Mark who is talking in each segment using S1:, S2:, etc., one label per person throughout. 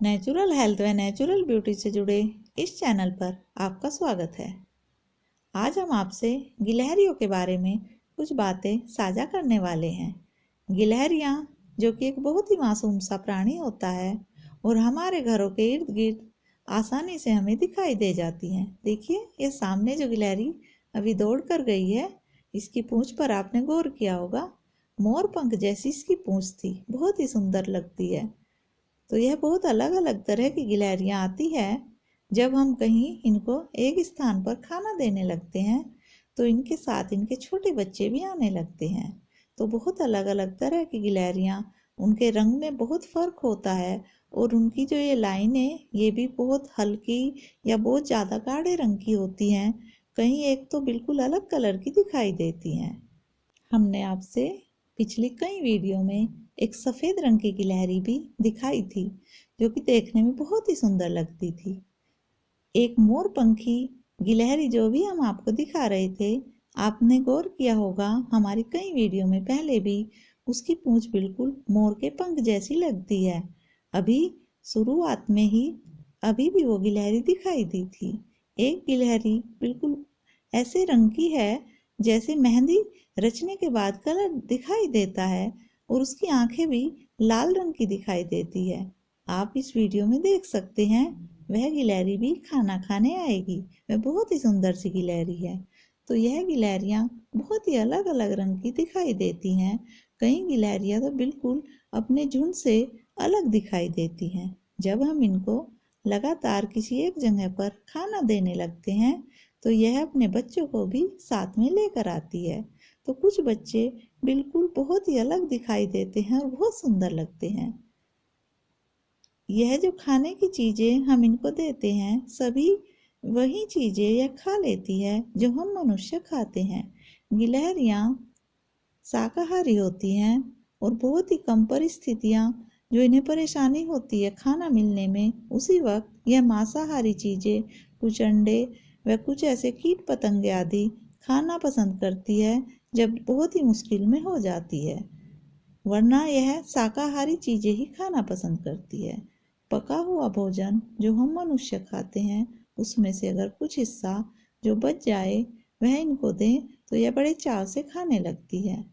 S1: Natural health व natural beauty से जुड़े इस चैनल पर आपका स्वागत है। आज हम आपसे गिलहरियों के बारे में कुछ बातें साझा करने वाले हैं। गिलहरियाँ जो कि एक बहुत ही मासूम सा प्राणी होता है और हमारे घरों के इर्द गिर्द आसानी से हमें दिखाई दे जाती हैं। देखिए, ये सामने जो गिलहरी अभी दौड़ कर गई है, इसकी पूंछ पर आपने गौर किया होगा, मोर पंख जैसी इसकी पूंछ थी, बहुत ही सुंदर लगती है। तो यह बहुत अलग अलग तरह की गिलहरियाँ आती है। जब हम कहीं इनको एक स्थान पर खाना देने लगते हैं तो इनके साथ इनके छोटे बच्चे भी आने लगते हैं। तो बहुत अलग अलग तरह की गिलहरियाँ, उनके रंग में बहुत फर्क होता है और उनकी जो ये लाइनें, ये भी बहुत हल्की या बहुत ज़्यादा गाढ़े रंग की होती हैं। कहीं एक तो बिल्कुल अलग कलर की दिखाई देती हैं। हमने आपसे पिछली कई वीडियो में एक सफ़ेद रंग की गिलहरी भी दिखाई थी, जो कि देखने में बहुत ही सुंदर लगती थी। एक मोरपंखी गिलहरी जो भी हम आपको दिखा रहे थे, आपने गौर किया होगा हमारी कई वीडियो में पहले भी, उसकी पूंछ बिल्कुल मोर के पंख जैसी लगती है। अभी शुरुआत में ही अभी भी वो गिलहरी दिखाई दी थी। एक गिलहरी बिल्कुल ऐसे रंग की है जैसे मेहंदी रचने के बाद कलर दिखाई देता है, और उसकी आंखें भी लाल रंग की दिखाई देती है। आप इस वीडियो में देख सकते हैं, वह गिलहरी भी खाना खाने आएगी। वह बहुत ही सुंदर सी गिलहरी है। तो यह गिलहरियाँ बहुत ही अलग अलग रंग की दिखाई देती हैं। कई गिलहरियाँ तो बिल्कुल अपने झुंड से अलग दिखाई देती हैं। जब हम इनको लगातार किसी एक जगह पर खाना देने लगते हैं तो यह अपने बच्चों को भी साथ में लेकर आती है। तो कुछ बच्चे बिल्कुल बहुत ही अलग दिखाई देते हैं और बहुत सुंदर लगते हैं। यह जो खाने की चीजें हम इनको देते हैं, सभी वही चीजें यह खा लेती है जो हम मनुष्य खाते हैं। गिलहरियाँ शाकाहारी होती हैं और बहुत ही कम परिस्थितियाँ जो इन्हें परेशानी होती है खाना मिलने में, उसी वक्त यह मांसाहारी चीजें, कुछ अंडे व कुछ ऐसे कीट पतंगे आदि खाना पसंद करती है जब बहुत ही मुश्किल में हो जाती है। वरना यह शाकाहारी चीजें ही खाना पसंद करती है। पका हुआ भोजन जो हम मनुष्य खाते हैं, उसमें से अगर कुछ हिस्सा जो बच जाए वह इनको दें तो यह बड़े चाव से खाने लगती है।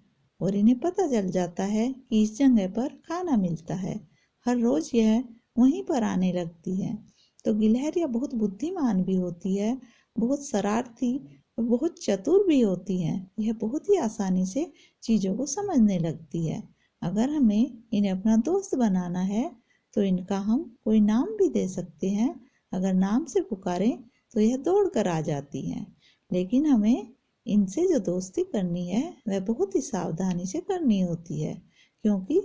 S1: और इन्हें पता चल जाता है कि इस जगह पर खाना मिलता है। हर रोज यह वहीं पर आने लगती है। तो गिलहरियाँ बहुत बुद्धिमान भी होती है, बहुत शरारती और बहुत चतुर भी होती हैं। यह बहुत ही आसानी से चीज़ों को समझने लगती है। अगर हमें इन्हें अपना दोस्त बनाना है तो इनका हम कोई नाम भी दे सकते हैं। अगर नाम से पुकारें तो यह दौड़ कर आ जाती हैं। लेकिन हमें इनसे जो दोस्ती करनी है वह बहुत ही सावधानी से करनी होती है, क्योंकि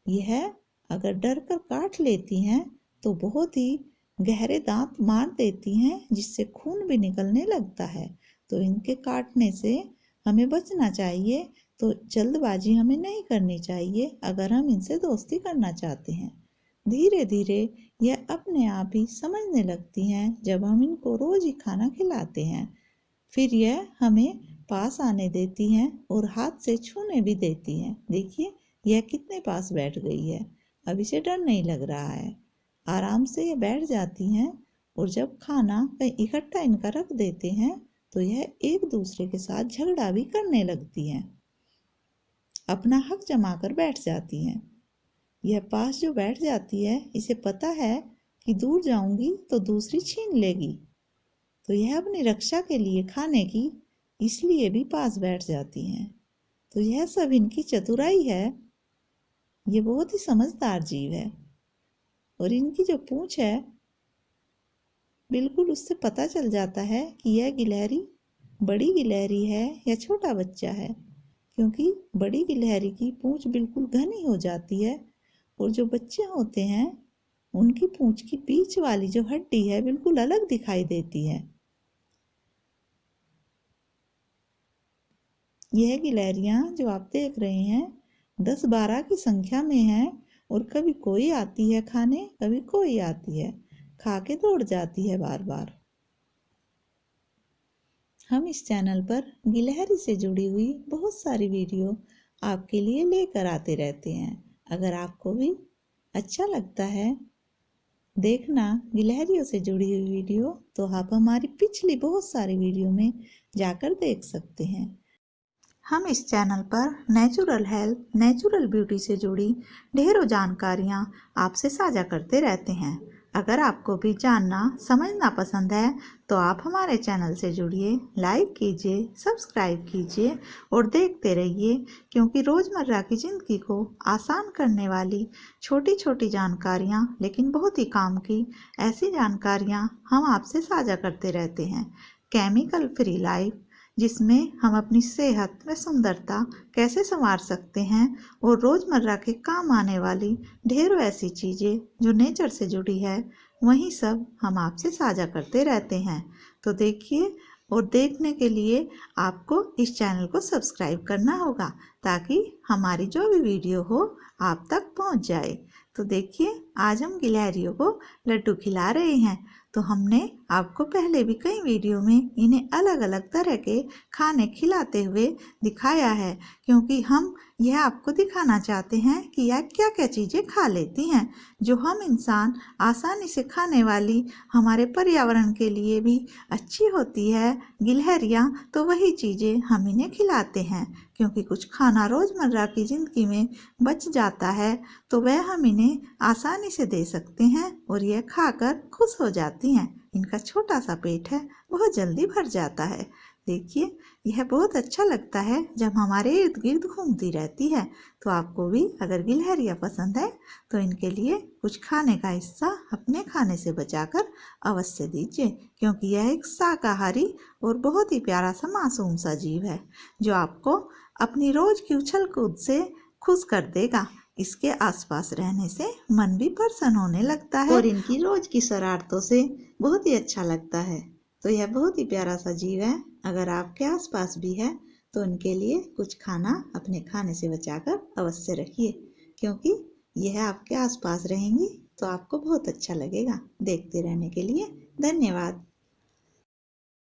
S1: यह अगर डर कर काट लेती हैं तो बहुत ही गहरे दांत मार देती हैं, जिससे खून भी निकलने लगता है। तो इनके काटने से हमें बचना चाहिए। तो जल्दबाजी हमें नहीं करनी चाहिए अगर हम इनसे दोस्ती करना चाहते हैं। धीरे धीरे यह अपने आप ही समझने लगती हैं जब हम इनको रोज ही खाना खिलाते हैं। फिर यह हमें पास आने देती हैं और हाथ से छूने भी देती हैं। देखिए, यह कितने पास बैठ गई है। अब इसे डर नहीं लग रहा है। आराम से ये बैठ जाती हैं, और जब खाना कहीं इकट्ठा इनका रख देते हैं तो यह एक दूसरे के साथ झगड़ा भी करने लगती हैं। अपना हक जमा कर बैठ जाती हैं। यह पास जो बैठ जाती है, इसे पता है कि दूर जाऊंगी तो दूसरी छीन लेगी। तो यह अपनी रक्षा के लिए खाने की इसलिए भी पास बैठ जाती हैं। तो यह सब इनकी चतुराई है। ये बहुत ही समझदार जीव है। और इनकी जो पूंछ है, बिल्कुल उससे पता चल जाता है कि यह गिलहरी बड़ी गिलहरी है या छोटा बच्चा है, क्योंकि बड़ी गिलहरी की पूंछ बिल्कुल घनी हो जाती है और जो बच्चे होते हैं उनकी पूंछ की बीच वाली जो हड्डी है बिल्कुल अलग दिखाई देती है। यह गिलहरियाँ जो आप देख रहे हैं 10-12 की संख्या में हैं, और कभी कोई आती है खाने, कभी कोई आती है, खा के दौड़ जाती है बार बार। हम इस चैनल पर गिलहरी से जुड़ी हुई बहुत सारी वीडियो आपके लिए लेकर आते रहते हैं। अगर आपको भी अच्छा लगता है देखना गिलहरियों से जुड़ी हुई वीडियो तो आप हमारी पिछली बहुत सारी वीडियो में जाकर देख सकते हैं। हम इस चैनल पर नेचुरल हेल्थ, नेचुरल ब्यूटी से जुड़ी ढेरों जानकारियाँ आपसे साझा करते रहते हैं। अगर आपको भी जानना समझना पसंद है तो आप हमारे चैनल से जुड़िए, लाइक कीजिए, सब्सक्राइब कीजिए और देखते रहिए, क्योंकि रोज़मर्रा की ज़िंदगी को आसान करने वाली छोटी छोटी जानकारियाँ लेकिन बहुत ही काम की ऐसी जानकारियाँ हम आपसे साझा करते रहते हैं। केमिकल फ्री लाइफ, जिसमें हम अपनी सेहत व सुंदरता कैसे संवार सकते हैं और रोज़मर्रा के काम आने वाली ढेरों ऐसी चीज़ें जो नेचर से जुड़ी है, वही सब हम आपसे साझा करते रहते हैं। तो देखिए, और देखने के लिए आपको इस चैनल को सब्सक्राइब करना होगा ताकि हमारी जो भी वीडियो हो आप तक पहुंच जाए। तो देखिए, आज हम गिलहरियों को लड्डू खिला रहे हैं। तो हमने आपको पहले भी कई वीडियो में इन्हें अलग अलग तरह के खाने खिलाते हुए दिखाया है, क्योंकि हम यह आपको दिखाना चाहते हैं कि यह क्या क्या चीज़ें खा लेती हैं जो हम इंसान आसानी से खाने वाली, हमारे पर्यावरण के लिए भी अच्छी होती है। गिलहरियाँ तो वही चीज़ें हम इन्हें खिलाते हैं, क्योंकि कुछ खाना रोज़मर्रा की ज़िंदगी में बच जाता है तो वह हम इन्हें आसानी से दे सकते हैं और यह खाकर खुश हो जाती हैं। इनका छोटा सा पेट है, बहुत जल्दी भर जाता है। देखिए, यह बहुत अच्छा लगता है जब हमारे इर्द गिर्द घूमती रहती है। तो आपको भी अगर गिलहरियाँ पसंद है तो इनके लिए कुछ खाने का हिस्सा अपने खाने से बचाकर अवश्य दीजिए, क्योंकि यह एक शाकाहारी और बहुत ही प्यारा सा मासूम सा जीव है जो आपको अपनी रोज की उछल कूद से खुश कर देगा। इसके आसपास रहने से मन भी प्रसन्न होने लगता है और इनकी रोज की शरारतों से बहुत ही अच्छा लगता है। तो यह बहुत ही प्यारा सा जीव है। अगर आपके आसपास भी है तो उनके लिए कुछ खाना अपने खाने से बचाकर अवश्य रखिए, क्योंकि यह आपके आसपास रहेंगी तो आपको बहुत अच्छा लगेगा। देखते रहने के लिए धन्यवाद।